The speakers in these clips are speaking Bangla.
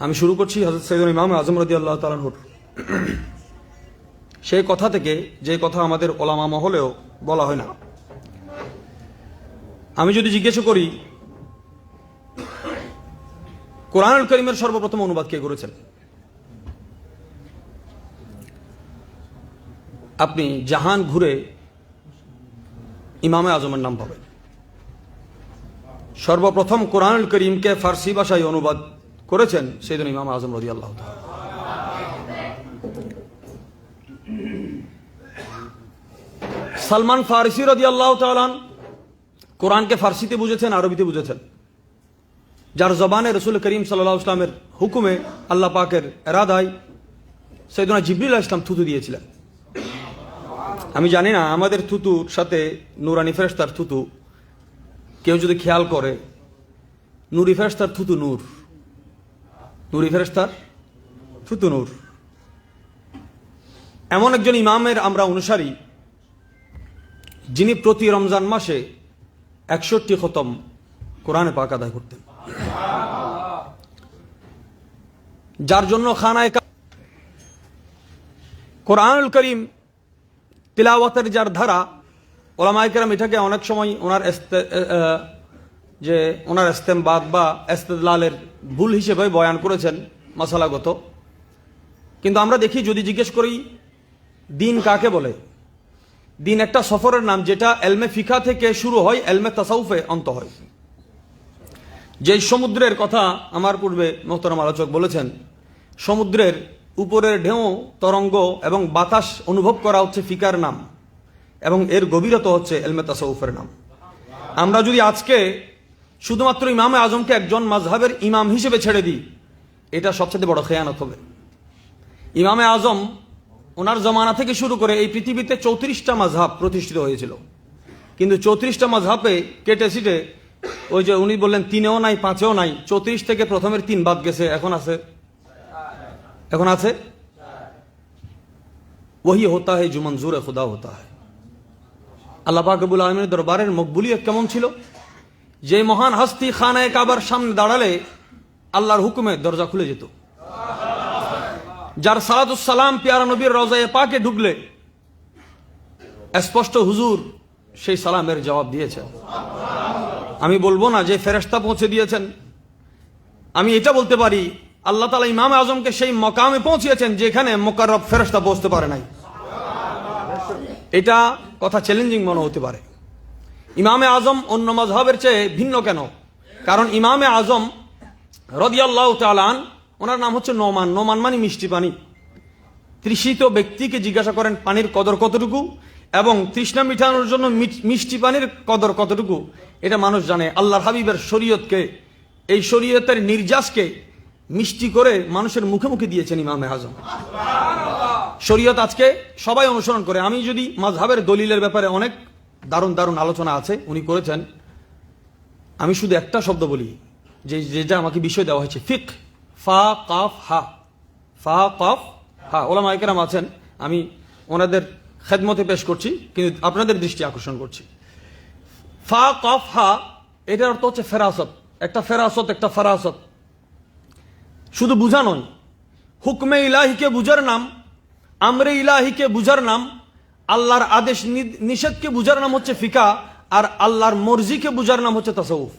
আমি শুরু করছি হযরত সাইয়্যিদুল ইমাম আযম রাদিয়াল্লাহু তাআলা আনহুর সেই কথা থেকে, যে কথা আমাদের ওলামা মহলেও বলা হয় না। আমি যদি জিজ্ঞেস করি কোরআনুল কারীমের সর্বপ্রথম অনুবাদ কে করেছেন, আপনি জাহান ঘুরে ইমামে আজমের নাম পাবেন। সর্বপ্রথম কোরআনুল কারীমকে ফার্সি ভাষায় অনুবাদ করেছেন সাইয়্যিদুল ইমাম আযম রাদিয়াল্লাহু তাআলা। সালমান ফারসি রাদিয়াল্লাহু তাআলা কোরআনকে ফার্সিতে বুঝেছেন, আরবিতে বুঝেছেন, যার জবানে রাসূল করিম সাল্লাল্লাহু আলাইহি ওয়াসাল্লামের হুকুমে আল্লাহ পাকের ইরাদায় সাইয়েদনা জিবরিল আলাইহিস সালাম থুতু দিয়েছিলেন। আমি জানি না আমাদের থুতুর সাথে নূরানি ফেরেশতার থুতু কেউ যদি খেয়াল করে, নূরি ফেরেশতার থুতু নূর, নূরি ফেরেশতার থুতু নূর। এমন একজন ইমামের আমরা অনুসারী যিনি প্রতি রমজান মাসে 61 খতম কোরআনে পাক আদায় করতেন, যার জন্য খানায় কোরআনুল কারীম তিলাওয়াতের যার ধারা, ওলামায়ে কেরাম এটাকে অনেক সময় ওনার ইস্তেমবাদ বা ইস্তেদলালের ভুল হিসেবে বয়ান করেছেন মাসালাগত। কিন্তু আমরা দেখি, যদি জিজ্ঞেস করি দিন কাকে বলে, দিন একটা সফরের নাম যেটা এলমে ফিকা থেকে শুরু হয়, এলমে তাসাউফে অন্ত হয়। যে সমুদ্রের কথা আমার পূর্বে মোহতারাম আলোচক বলেছেন, সমুদ্রের উপরের ঢেউ, তরঙ্গ এবং বাতাস অনুভব করা হচ্ছে ফিকার নাম, এবং এর গভীরতা হচ্ছে এলমে তাসাউফের নাম। আমরা যদি আজকে শুধুমাত্র ইমামে আজমকে একজন মাযহাবের ইমাম হিসেবে ছেড়ে দিই, এটা সবচেয়ে বড় খেয়ানত হবে। ইমামে আজম ওনার জমানা থেকে শুরু করে এই পৃথিবীতে 34টা মাযহাব প্রতিষ্ঠিত হয়েছিল, কিন্তু 34টা মাযহাবে কেটে ছিটে ওই যে উনি বললেন 3-এও নাই 5-এও নাই, 34 থেকে প্রথমের 3 বাদ গেছে, এখন আছে ওহি হোতা है जो मंजूर खुदा होता है। আল্লাহ পাক রব্বুল আলামিনের দরবারের মকবুলিয়ত কেমন ছিল, যে মহান হস্তি খানায়ে কাবার সামনে দাঁড়ালে আল্লাহর হুকুমে দরজা খুলে যেত, যার সালাতুস সালাম পিয়ারা নবীর রওজায়ে পাকে ঢুকলে স্পষ্ট হুজুর সেই সালামের জবাব দিয়েছেন। আমি বলবো না যে ফেরেশতা পৌঁছে দিয়েছেন, আমি এটা বলতে পারি আল্লাহ তাআলা ইমামে আজমকে সেই মকামে পৌঁছিয়েছেন যেখানে মুকাররব ফেরেশতা পৌঁছতে পারে নাই। এটা কথা চ্যালেঞ্জিং মনে হতে পারে। ইমামে আজম অন্য মাযহাবের চেয়ে ভিন্ন কেন? কারণ ইমামে আজম রাদিয়াল্লাহু তাআলা ওনার নাম হচ্ছে নোমান। নোমান মানে মিষ্টি পানি। তৃষিত ব্যক্তিকে জিজ্ঞাসা করেন পানির কদর কতটুকু, এবং তৃষ্ণা মিটানোর জন্য মিষ্টি পানির কদর কতটুকু, এটা মানুষ জানে। আল্লাহর হাবিবের শরীয়তকে, এই শরীয়তের নির্যাসকে মিষ্টি করে মানুষের মুখে মুখে দিয়েছেন ইমামে আজম। শরীয়ত আজকে সবাই অনুসরণ করে। আমি যদি মাযহাবের দলিলের ব্যাপারে অনেক দারুণ দারুণ আলোচনা আছে উনি করেছেন, আমি শুধু একটা শব্দ বলি যেটা আমাকে বিষয় দেওয়া হয়েছে, ফিক, ফা কাফ হা, ফা কাফ হা। ওলামায়ে কেরাম আছেন, আমি ওনাদের খেদমতে পেশ করছি, কিন্তু আপনাদের দৃষ্টি আকর্ষণ করছি। ফা কাফ হা এটার অর্থ হচ্ছে ফেরাসত, একটা ফেরাসত, একটা ফরাসত। শুধু বুঝা নয়, হুকমে ইলাহিকে বুঝার নাম, আমরে ইলাহিকে বুঝার নাম, আল্লাহর আদেশ নিষেধকে বুঝার নাম হচ্ছে ফিকা, আর আল্লাহর মর্জিকে বুঝার নাম হচ্ছে তাসাউফ।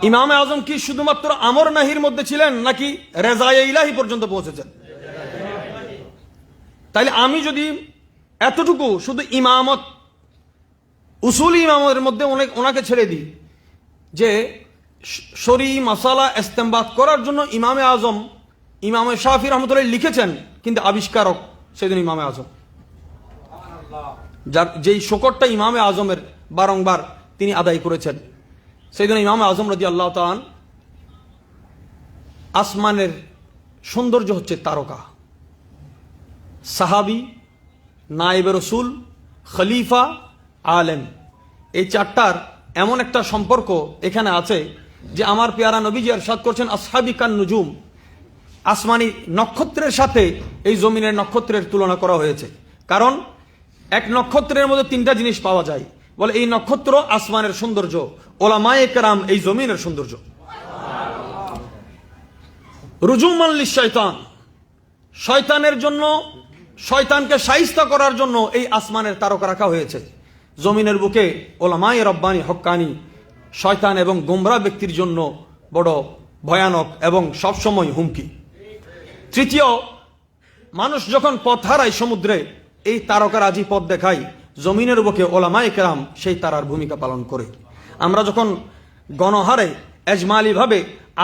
ইমামে আজম কি শুধুমাত্র আমর নাহির মধ্যে ছিলেন, নাকি রেজায়ে ইলাহি পর্যন্ত পৌঁছেছেন? তাইলে আমি যদি এতটুকু শুধু ইমামত, উসুলি ইমামতের মধ্যে ওনাকে ছেড়ে দিই, যে শরঈ মাসালা ইস্তেমবাদ করার জন্য ইমামে আজম, ইমামে শাফি রহমতুল্লাহ লিখেছেন, কিন্তু আবিষ্কারক সেদিন ইমামে আজম, যার যেই শকরটা ইমামে আজমের বারংবার তিনি আদায় করেছেন। সেদিন ইমামে আজম রাদিয়াল্লাহু তাআলা, আসমানের সৌন্দর্য হচ্ছে তারকা, সাহাবী, নায়েবে রাসূল, খলিফা, আলেম, এই চারটার এমন একটা সম্পর্ক এখানে আছে যে আমার পেয়ারা নবীজি ইরশাদ করছেন, আসহাবি কান নুজুম, আসমানি নক্ষত্রের সাথে এই জমিনের নক্ষত্রের তুলনা করা হয়েছে। কারণ এক নক্ষত্রের মধ্যে 3টা জিনিস পাওয়া যায়, বলে এই নক্ষত্র আসমানের সৌন্দর্য, ওলামায়ে কেরাম এই জমিনের সৌন্দর্য। রুজুমান লিশ-শাইতান, শয়তানের জন্য, শয়তানকে শাইস্তা করার জন্য এই আসমানের তারকা রাখা হয়েছে। জমিনের বুকে ওলামায়ে রব্বানি হক্কানি শয়তান এবং গোমরা ব্যক্তির জন্য বড় ভয়ানক এবং সবসময় হুমকি। তৃতীয়, মানুষ যখন পথ হারায় সমুদ্রে, এই তারকারাজি পথ দেখায়। জমিনের বুকে ওলামায়ে কেরাম সেই তারার ভূমিকা পালন করে। আমরা যখন গণহারে এজমালি ভাবে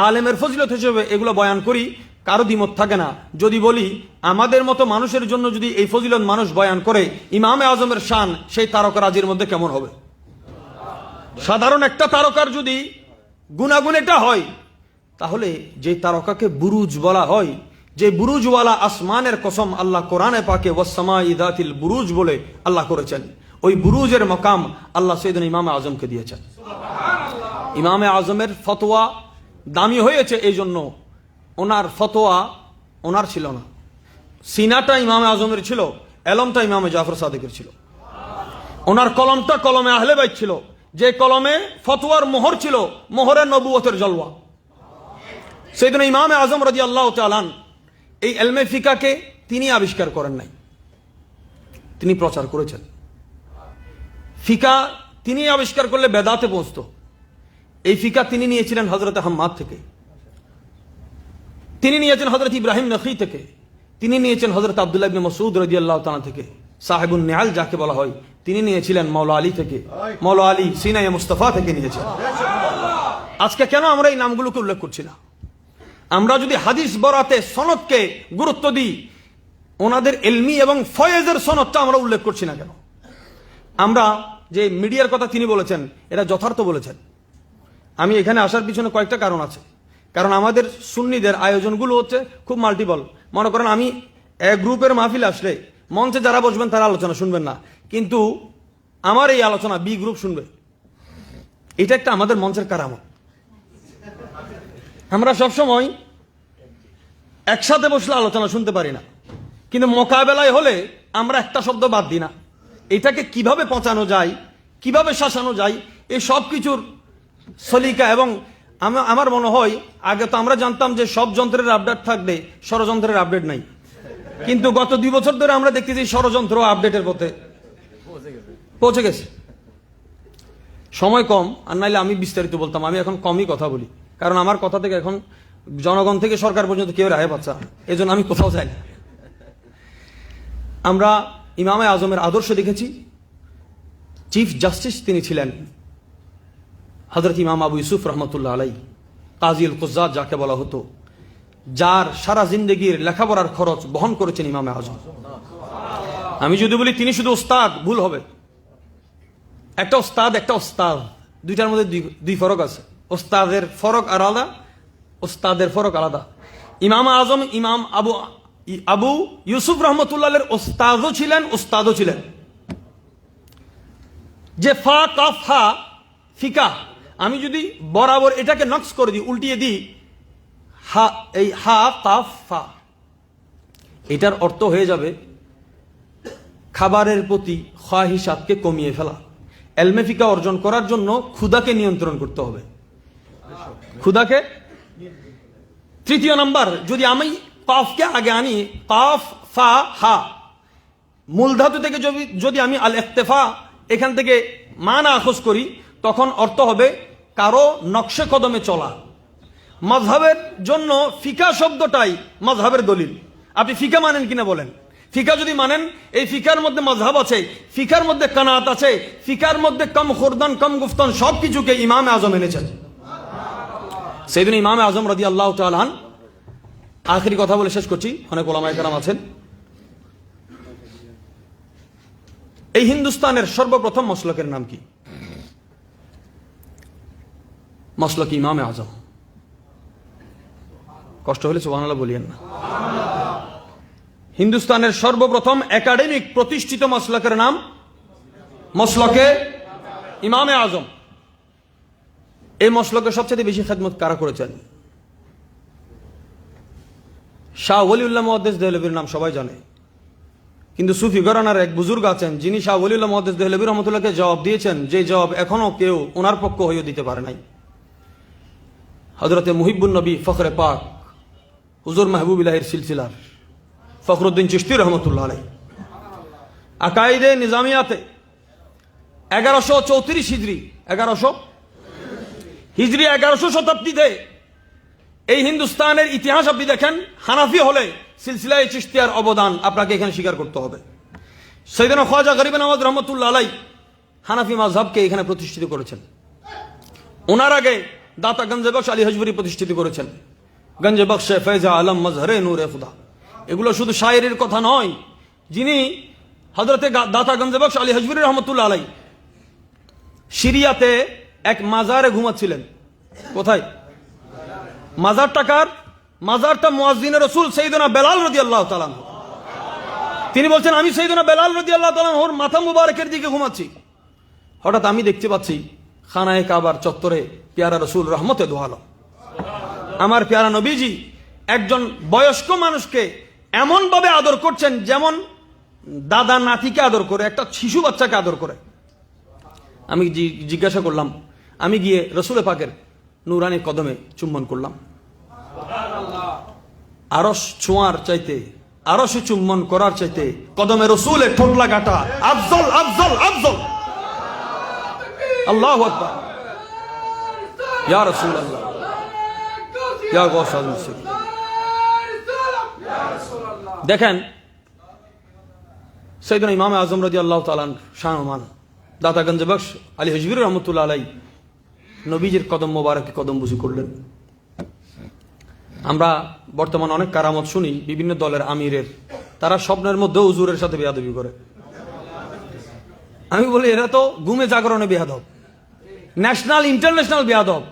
আলেমের ফজিলত হিসেবে এগুলো বয়ান করি, কারো দ্বিমত থাকে না। যদি বলি আমাদের মতো মানুষের জন্য যদি এই ফজিলত মানুষ বয়ান করে, ইমামে আজমের শান সেই তারকারাজির মধ্যে কেমন হবে? সাধারণ একটা তারকার যদি গুণাগুণ এটা হয়, তাহলে যে তারকাকে বুরুজ বলা হয়, যে বুরুজওয়ালা আসমানের কসম আল্লাহ কোরআনে পাকে ওয়াসসামাই যাতিল বুরুজ বলে আল্লাহ করেছেন, ওই বুরুজের মকাম আল্লাহ সাইয়েদনা ইমামে আজমকে দিয়েছেন। ইমামে আজমের ফতোয়া দামি হয়েছে এই জন্য, ওনার ফতোয়া ওনার ছিল না। সিনাটা ইমামে আজমের ছিল, এলমটা ইমামে জাফর সাদিকের ছিল। ওনার কলমটা কলমে আহলে বাইত ছিল, যে কলমে ফতোয়ার মোহর ছিল, মোহরে নবুয়তের জলওয়া। সাইয়েদনা ইমামে আজম রাদিয়াল্লাহু তাআলা এই ইলমে ফিকাহকে তিনি আবিষ্কার করেন নাই, তিনি প্রচার করেছেন। ফিকাহ তিনি আবিষ্কার করলে বেদাতে পৌঁছত। এই ফিকাহ তিনি নিয়েছিলেন হযরত হাম্মাদ থেকে, তিনি নিয়েছেন হযরত ইব্রাহিম নখী থেকে, তিনি নিয়েছেন হযরত আব্দুল্লাহ ইবনে মাসউদ রাদিয়াল্লাহু তাআলা থেকে। সাহেবুন নিআল যাকে বলা হয়, তিনি নিয়েছিলেন মাওলা আলী থেকে, মাওলা আলী সিনায়ে মুস্তাফা থেকে নিয়েছেন। আজকে কেন আমরা এই নামগুলোকে উল্লেখ করছি না? আমরা যদি হাদিস বরাতে সনদকে গুরুত্ব দিই, ওনাদের ইলমি এবং ফয়েজের সনদটা আমরা উল্লেখ করছি না কেন? আমরা যে মিডিয়ার কথা তিনি বলেছেন, এটা যথার্থ বলেছেন। আমি এখানে আসার পিছনে কয়েকটা কারণ আছে। কারণ আমাদের সুন্নিদের আয়োজনগুলো হচ্ছে খুব মাল্টিপল। মনে করেন আমি এক গ্রুপের মাহফিল আসলে মঞ্চে যারা বসবেন তারা আলোচনা শুনবেন না, কিন্তু আমার এই আলোচনা বি গ্রুপ শুনবে। এটা একটা আমাদের মঞ্চের কারামত। আমরা সবসময় একসাথে বসলে আলোচনা শুনতে পারি না, কিন্তু মোকাবেলায় হলে আমরা একটা শব্দ বাদ দিই না। এটাকে কিভাবে পচানো যায়, কিভাবে শাসানো যায়, এই সব কিছুর সলিকা। এবং আমার মনে হয় আগে তো আমরা জানতাম যে সব যন্ত্রের আপডেট থাকবে, ষড়যন্ত্রের আপডেট নাই, কিন্তু গত 2 বছর ধরে আমরা দেখতেছি ষড়যন্ত্র আপডেটের পথে পৌঁছে গেছে। সময় কম, আর নাইলে আমি বিস্তারিত বলতাম। আমি এখন কমই কথা বলি, কারণ আমার কথা থেকে এখন জনগণ থেকে সরকার পর্যন্ত কেউ রেহাই পাচ্ছে না, এই জন্য আমি কোথাও যাই না। আমরা ইমামে আজমের আদর্শ দেখেছি। চিফ জাস্টিস তিনি ছিলেন হযরত ইমাম আবু ইউসুফ রহমতুল্লাহ আলাইহি, কাজীউল কুজ্জাত যাকে বলা হতো, যার সারা জিন্দেগির লেখাপড়ার খরচ বহন করেছেন ইমামে আজম। আমি যদি বলি তিনি শুধু ওস্তাদ, ভুল হবে। একটা ওস্তাদ, একটা ওস্তাদ, দুইটার মধ্যে দুই ফরক আছে। ওস্তাদের ফরক আলাদা, ওস্তাদের ফরক আলাদা। ইমাম আজম ইমাম আবু ইউসুফ রহমতুল্লাহের ওস্তাদও ছিলেন, ওস্তাদও ছিলেন। যে ফা কাফ হা ফিকা, আমি যদি বরাবর এটাকে নকশ করে দিই, উল্টিয়ে দিই, হা, এই হা কাফ ফা, এটার অর্থ হয়ে যাবে খাবারের প্রতি খাহিসাতকে কমিয়ে ফেলা। ইলমে ফিকা অর্জন করার জন্য ক্ষুধাকে নিয়ন্ত্রণ করতে হবে, ক্ষুধাকে। তৃতীয় নাম্বার, যদি আমি কাফকে আগে আনি, কাফ ফা হা, মূল ধাতু থেকে যদি আমি আল ইক্তেফা এখান থেকে মানা আখজ করি, তখন অর্থ হবে কারো নকশে কদমে চলা। মাযহাবের জন্য ফিকা শব্দটাই মাযহাবের দলিল। আপনি ফিকা মানেন কিনা বলেন? ফিকা যদি মানেন, এই ফিকার মধ্যে মাযহাব আছে, ফিকার মধ্যে কানাত আছে, ফিকার মধ্যে কম খুরদান কম গুফতান সবকিছুকে ইমামে আজম এনেছেন। সাইয়েদনা ইমামে আজম রাদিয়াল্লাহু তাআলা আনহু। আখেরি কথা বলে শেষ করছি, অনেক ওলামায়ে কেরাম আছেন। এই হিন্দুস্তানের সর্বপ্রথম মসলকের নাম কি? মসলক ইমামে আজম। কষ্ট হলে সুবহানাল্লাহ বলিয়েন না। হিন্দুস্তানের সর্বপ্রথম একাডেমিক প্রতিষ্ঠিত মসলকের নাম মসলকে ইমামে আজম। এই মসলকে সবচেয়ে বেশি খেদমত কারা করেছেন? শাহ ওলিউল্লাহ মুহাদ্দিস দেহলভির নাম সবাই জানে, কিন্তু সুফি ঘরানার এক বুজুর্গ আছেন যিনি শাহ ওলিউল্লাহ মুহাদ্দিস দেহলভি রহমতুল্লাহকে জবাব দিয়েছেন, যে জবাব এখনো কেউ ওনার পক্ষ হয়েও দিতে পারে নাই। হযরতে মুহিব্বুন নবী ফখরে পাক হুজুর মাহবুবিল্লাহের সিলসিলার ফখরুদ্দিন চিশতি রহমতুল্লাহ আলাইহি আকাইদে নিজামিয়াতে 1134 হিজরি 1100 শতাব্দীতে এই হিন্দুস্তানের ইতিহাস আপনি দেখেন, হানাফি হলে সিলসিলায়ে চিশতিয়ার অবদান আপনাকে এখানে স্বীকার করতে হবে। সৈয়দনা খ্বাজা গরিব নওয়াজ রহমতুল্লাহ আলাইহি হানাফি মাযহাবকে এখানে প্রতিষ্ঠিত করেছেন। ওনার আগে দাতা গঞ্জে বখশ আলী হজবরি প্রতিষ্ঠিত করেছেন। গঞ্জে বখশ ফৈজা আলম মজহরে নূরে খুদা, এগুলো শুধু শায়েরির কথা নয়। যিনি হযরতে দাতা গঞ্জে বখশ আলী হজবরি রহমতুল্লাহ আলাইহি সিরিয়াতে এক মাজারে ঘুমাচ্ছিলেন। কোথায়? মাজারটা মুয়াজ্জিনে রাসূল সাইয়েদনা বেলাল রাদিয়াল্লাহু তাআলা। তিনি বলছেন, আমি সাইয়েদনা বেলাল রাদিয়াল্লাহু তাআলা ওর মাথা মুবারকের দিকে ঘুমাচ্ছি। হঠাৎ আমি দেখতে পাচ্ছি খানায়ে কাবার চত্বরে পেয়ারা রাসূল রহমতে দো আলম, আমার পেয়ারা নবীজি একজন বয়স্ক মানুষকে এমন ভাবে আদর করছেন যেমন দাদা নাতিকে আদর করে, একটা শিশু বাচ্চাকে আদর করে। আমি জিজ্ঞাসা করলাম, আমি গিয়ে রসুল পাকের নুরানি কদমে চুম্বন করলাম। আরশ ছোঁয়ার চাইতে, আরশে চুম্বন করার চাইতে কদমে রসুলের ঠোঁট লাগাটা আফজল আফজল আফজল। আল্লাহু আকবার, ইয়া রাসূলুল্লাহ, ইয়া গৌসাল মুসলিম। দেখেন সাইয়েদনা ইমাম আজম রাদিয়াল্লাহু তাআলা শাহমান দাতা গঞ্জে বখশ আলী হজবরি রহমতুল্লাহ আলাইহি নবীজির কদম মোবারকে কদম বুঝি করলেন। আমরা বর্তমান অনেক কারামত শুনি বিভিন্ন দলের আমিরের, তারা স্বপ্নের মধ্যে হুজুরের সাথে বেয়াদবি করে। আমি বলি এরা তো ঘুমে জাগরণে বেয়াদব, ন্যাশনাল ইন্টারন্যাশনাল বেয়াদব,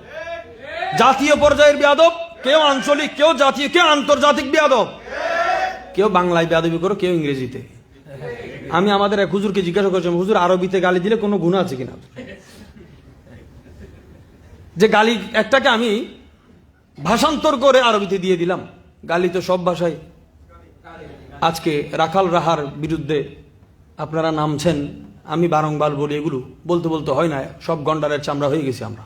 জাতীয় পর্যায়ের বেয়াদব, কেউ আঞ্চলিক, কেউ জাতীয়, কেউ আন্তর্জাতিক বেয়াদব, কেউ বাংলায় বেয়াদবি করে, কেউ ইংরেজিতে। আমি আমাদের এক হুজুরকে জিজ্ঞাসা করেছিলাম, হুজুর আরবিতে গালি দিলে কোনো গুনাহ আছে কিনা? যে গালি একটাকে আমি ভাষান্তর করে আরবিতে দিয়ে দিলাম। গালি তো সব ভাষায়। আজকে রাখাল রাহার বিরুদ্ধে আপনারা নামছেন, আমি বারংবার বলি, এগুলো বলতে বলতে হয় না, সব গন্ডারের চামড়া হয়ে গেছি আমরা।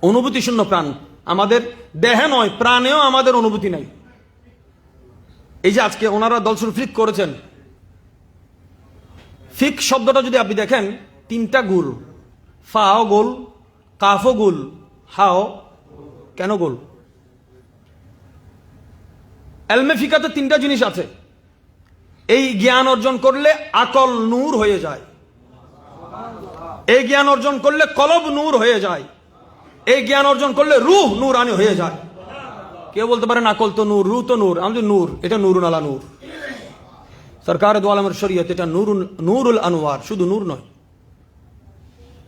অনুভূতি শূন্য প্রাণ, আমাদের দেহে নয় প্রাণেও আমাদের অনুভূতি নাই। এই যে আজকে ওনারা দলসুর ফিক করেছেন, ফিক শব্দটা যদি আপনি দেখেন, তিনটা গুল, ফাও গোল, কাফও গোল, হাও কেন গোল? এলমে ফিকাতে তিনটা জিনিস আছে। এই জ্ঞান অর্জন করলে আকল নূর হয়ে যায়, এই জ্ঞান অর্জন করলে কলব নূর হয়ে যায়, এই জ্ঞান অর্জন করলে রূহ নূরানি হয়ে যায়। কেউ বলতে পারেন আকল তো নূর, রূহ তো নূর। আমি নূর, এটা নূরুন আলা নূর। সরকার দু আলমের শরীয়ত এটা নূরুল আনওয়ার, শুধু নূর নয়।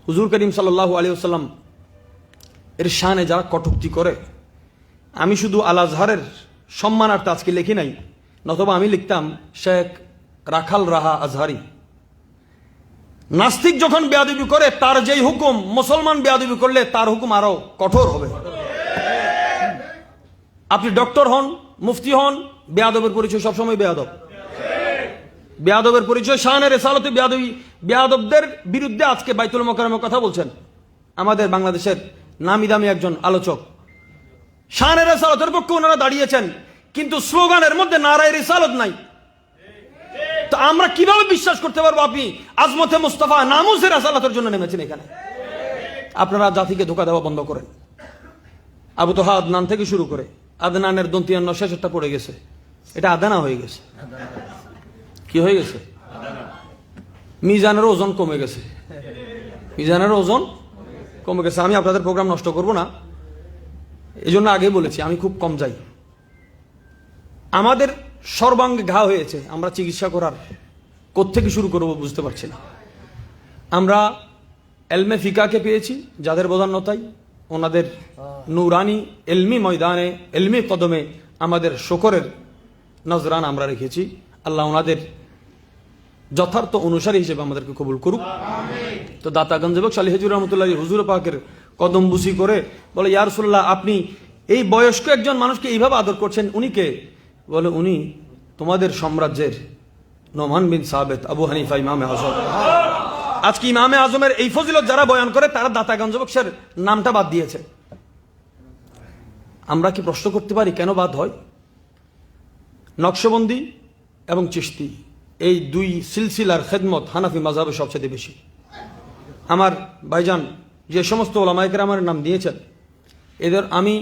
হুজুর করিম সাল্লাল্লাহু আলাইহি ওয়াসাল্লাম এর শানে যারা কটূক্তি করে, আমি শুধু আল আজহারের সম্মানার্থে আজকে লিখি নাই, নতবা আমি লিখতাম শেখ রাখাল রাহা আজহারি। নাস্তিক যখন বেয়াদবি করে তার যেই হুকুম, মুসলমান বেয়াদবি করলে তার হুকুম আরো কঠোর হবে। আপনি ডক্টর হন, মুফতি হন, বেয়াদবের পরিচয় সবসময় বেয়াদব। বেয়াদবের পরিচয় শানের রেসালতে বেয়াদবি। বেয়াদবদের বিরুদ্ধে আজকে বাইতুল মোকাররমের কথা বলছেন আমাদের বাংলাদেশের নামি দামি একজন আলোচক। শানের রেসালতের পক্ষে ওনারা দাঁড়িয়েছেন, কিন্তু স্লোগানের মধ্যে নারায়ে রিসালত নাই। তো আমরা কিভাবে বিশ্বাস করতে পারবো আপনি আজমতে মুস্তাফা নামুসের রেসালতের জন্য নেমেছেন এখানে? আপনারা জাতিকে ধোকা দেওয়া বন্ধ করেন। আবু তোহা আদনান থেকে শুরু করে, আদনানের দন্তিয়ান্ন শেষেরটা পড়ে গেছে, এটা আদানা হয়ে গেছে। কি হয়ে গেছে? মিজানের ওজন কমে গেছে, মিজানের ওজন কমে গেছে। আমি আপনাদের প্রোগ্রাম নষ্ট করব না, এই জন্য আগেই বলেছি আমি খুব কম যাই। আমাদের সর্বাঙ্গে ঘা হয়েছে, আমরা চিকিৎসা করার কোত্থেকে শুরু করব বুঝতে পারছি না। আমরা এলমে ফিকাকে পেয়েছি যাদের বদান্যতায়, ওনাদের নুরানি এলমি ময়দানে, এলমি কদমে আমাদের শকরের নজরান আমরা রেখেছি। আল্লাহ ওনাদের যথার্থ অনুসারী হিসেবে আমাদেরকে কবুল করুক। তো দাতা গঞ্জে বখশ আলী হজবরি রহমতুল্লাহ হুজুর পাকের কদম বুসি করে বলে, ইয়া রাসূলুল্লাহ আপনি এই বয়স্ক একজন মানুষকে এইভাবে আদর করছেন, উনি কে? বলে উনি তোমাদের সাম্রাজ্যের নোমান বিন সাবিত, আবু হানিফা ইমামে আজম। আজকে ইমামে আজমের এই ফজিলত যারা বয়ান করে তারা দাতা গঞ্জে বখশের নামটা বাদ দিয়েছে। আমরা কি প্রশ্ন করতে পারি কেন বাদ হয়? নকশবন্দি এবং চিশতি, এই দুই সিলসিলার খেদমত হানাফি মাযহাবে সবচেয়ে বেশি। আমার ভাইজান যে সমস্ত ওলামায়ে কেরামের নাম দিয়েছেন, এদের আমি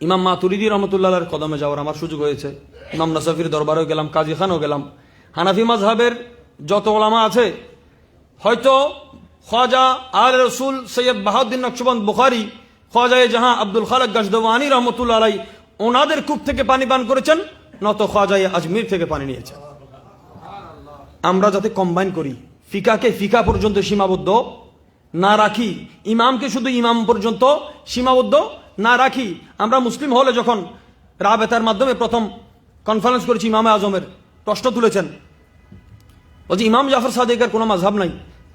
ইমাম মাতুরিদি রহমতুল্লাহর কদমে যাওয়ার আমার সুযোগ হয়েছে, ইমাম নাসাফির দরবারেও গেলাম, কাজী খানও গেলাম। হানাফি মাযহাবের যত ওলামা আছে, হয়তো খ্বাজা আল রসুল সৈয়দ বাহাউদ্দিন নকশবন্দ বুখারী, খ্বাজায়ে জাহাঁ আব্দুল খালেক গজদওয়ানি রহমতুল্লাহ আলাই ওনাদের কূপ থেকে পানি পান করেছেন, নত খ্বাজায়ে আজমির থেকে পানি নিয়েছেন। আমরা যাতে কম্বাইন করি, ফিকাকে ফিকা পর্যন্ত সীমাবদ্ধ না রাখি, ইমামকে শুধু ইমাম পর্যন্ত সীমাবদ্ধ না রাখি। আমরা মুসলিম হলে যখন রাবেতার মাধ্যমে প্রথম কনফারেন্স করেছি, ইমামে আজমের প্রশ্ন তুলেছেন, বলছি ইমাম জাফর সাদিকের কোনো মাযহাব নাই,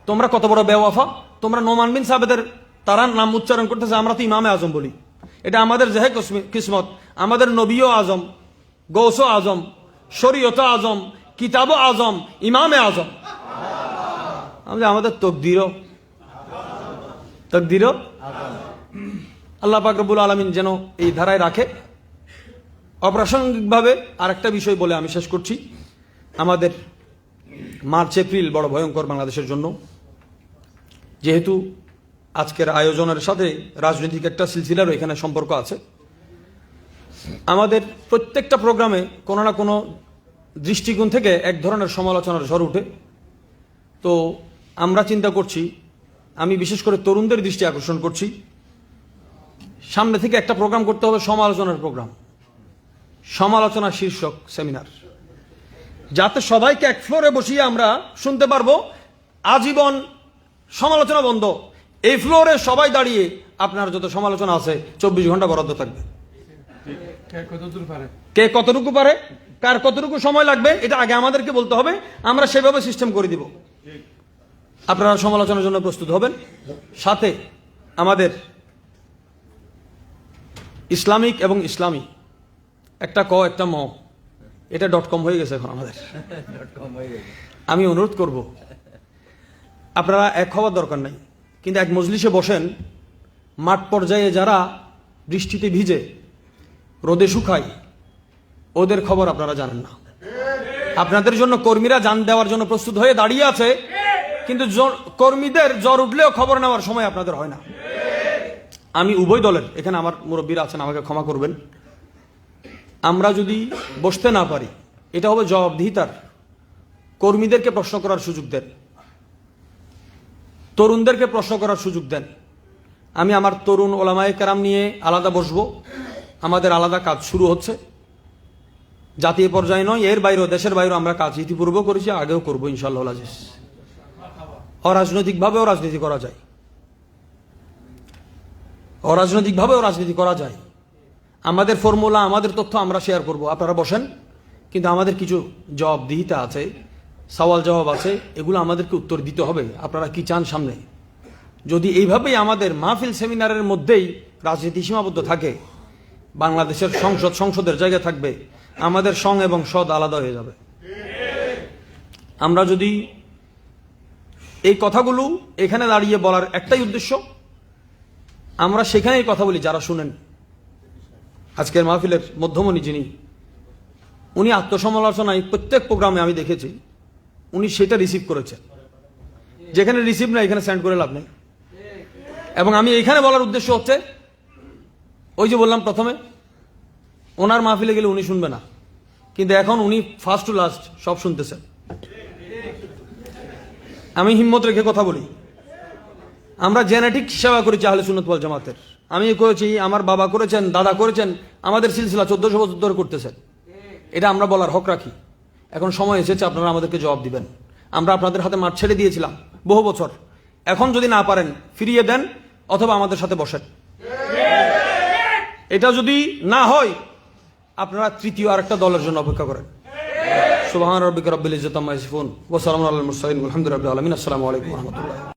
তোমরা কত বড় বেওয়াফা, তোমরা নোমান বিন সাবেদের তারা নাম উচ্চারণ করতেছে, আমরা তো ইমামে আজম বলি। এটা আমাদের জেহে কিসমত, আমাদের নবীও আজম, গৌস আজম, শরীয়ত আজম, কিতাব আজম, ইমামে আজম। আমাদের তকদিরও আল্লাহ পাক রব্বুল আলামিন যেন এই ধারায় রাখে। অপ্রাসঙ্গিকভাবে আরেকটা বিষয় বলে আমি শেষ করছি। আমাদের মার্চ এপ্রিল বড় ভয়ঙ্কর বাংলাদেশের জন্য, যেহেতু আজকের আয়োজনের সাথে রাজনৈতিক একটা সিলসিলারও এখানে সম্পর্ক আছে। আমাদের প্রত্যেকটা প্রোগ্রামে কোনো না কোনো দৃষ্টিকোণ থেকে এক ধরনের সমালোচনার ঝড় উঠে। তো আমরা চিন্তা করছি, আমি বিশেষ করে তরুণদের দৃষ্টি আকর্ষণ করছি, সামনে থেকে একটা প্রোগ্রাম করতে হবে, সমালোচনার প্রোগ্রাম, সমালোচনা শীর্ষক সেমিনার, যাতে সবাইকে এক ফ্লোরে বসিয়ে আমরা শুনতে পারবো। আজীবন সমালোচনা বন্ধ, এই ফ্লোরে সবাই দাঁড়িয়ে আপনার যত সমালোচনা আছে 24 ঘন্টা বরাদ্দ থাকবে। কে কতটুকু পারে, কার কতটুকু সময় লাগবে, এটা আগে আমাদেরকে বলতে হবে, আমরা সেভাবে সিস্টেম করে দিব। আপনারা সমালোচনার জন্য প্রস্তুত হবেন। সাথে আমাদের ইসলামিক এবং ইসলামী, একটা ক একটা ম, এটা .com হয়ে গেছে এখন আমাদের। আমি অনুরোধ করব, আপনারা এক হওয়ার দরকার নাই, কিন্তু এক মজলিসে বসেন, মাঠ পর্যায়ে যারা বৃষ্টিতে ভিজে রোদে শুকায়, ওদের খবর আপনারা জানেন না। আপনাদের জন্য কর্মীরা জান দেওয়ার জন্য প্রস্তুত হয়ে দাঁড়িয়ে আছে, কিন্তু কর্মীদের জ্বর উঠলেও খবর নেওয়ার সময় আপনাদের হয় না। আমি উভয় দলের, এখানে আমার মুরব্বীরা আছেন, আমাকে ক্ষমা করবেন, আমরা যদি বসতে না পারি, এটা হবে জবাবদিহিতার। কর্মীদেরকে প্রশ্ন করার সুযোগ দেন, তরুণদেরকে প্রশ্ন করার সুযোগ দেন। আমি আমার তরুণ ওলামায়ে কেরাম নিয়ে আলাদা বসবো, আমাদের আলাদা কাজ শুরু হচ্ছে, জাতীয় পর্যায়ে নয়, এর বাইরেও, দেশের বাইরেও আমরা কাজ ইতিপূর্বেও করেছি, আগেও করবো ইনশাআল্লাহ আজিজ। অরাজনৈতিকভাবেও রাজনীতি করা যায়, অরাজনৈতিকভাবেও রাজনীতি করা যায়। আমাদের ফর্মুলা, আমাদের তথ্য আমরা শেয়ার করব, আপনারা বসেন, কিন্তু আমাদের কিছু জবাবদিহিতা আছে, সওয়াল জবাব আছে, এগুলো আমাদেরকে উত্তর দিতে হবে। আপনারা কি চান সামনে? যদি এইভাবেই আমাদের মাহফিল সেমিনারের মধ্যেই রাজনীতি সীমাবদ্ধ থাকে, বাংলাদেশের সংসদের জায়গা থাকবে, আমাদের সং এবং সদ আলাদা হয়ে যাবে। আমরা যদি এই কথাগুলো এখানে দাঁড়িয়ে বলার একটাই উদ্দেশ্য, আমরা সেখানেই কথা বলি। যারা শুনেন, আজকের মাহফিলের মধ্যমণি যিনি, উনি আত্মসমালোচনায় প্রত্যেক প্রোগ্রামে আমি দেখেছি উনি সেটা রিসিভ করেছেন। যেখানে রিসিভ না, এখানে সেন্ড করে লাভ নেই। এবং আমি এখানে বলার উদ্দেশ্য হচ্ছে, ওই যে বললাম প্রথমে, ওনার মাহফিলে গেলে উনি শুনবে না, কিন্তু এখন উনি ফার্স্ট টু লাস্ট সব শুনতেছেন। আমি হিম্মত রেখে কথা বলি, আমরা জেনেটিক সেবা করেছি আহলে সুন্নাত ওয়াল জামাতের। আমি করেছি, আমার বাবা করেছেন, দাদা করেছেন, আমাদের সিলসিলা 1400 বছর ধরে করতেছেন। এটা আমরা বলার হক রাখি। এখন সময় এসেছে আপনারা আমাদেরকে জবাব দিবেন। আমরা আপনাদের হাতে মাঠ ছেড়ে দিয়েছিলাম বহু বছর, এখন যদি না পারেন ফিরিয়ে দেন, অথবা আমাদের সাথে বসেন। এটা যদি না হয়, আপনারা তৃতীয় আরেকটা দলের জন্য অপেক্ষা করেন। সুবহান রাব্বিকা রাব্বিল ইজ্জাতি আম্মা ইয়াসিফুন ওয়া সালামুন আলাল মুরসালিন ওয়ালহামদুলিল্লাহি রাব্বিল আলামিন। আসসালামু আলাইকুম ওয়া রাহমাতুল্লাহ।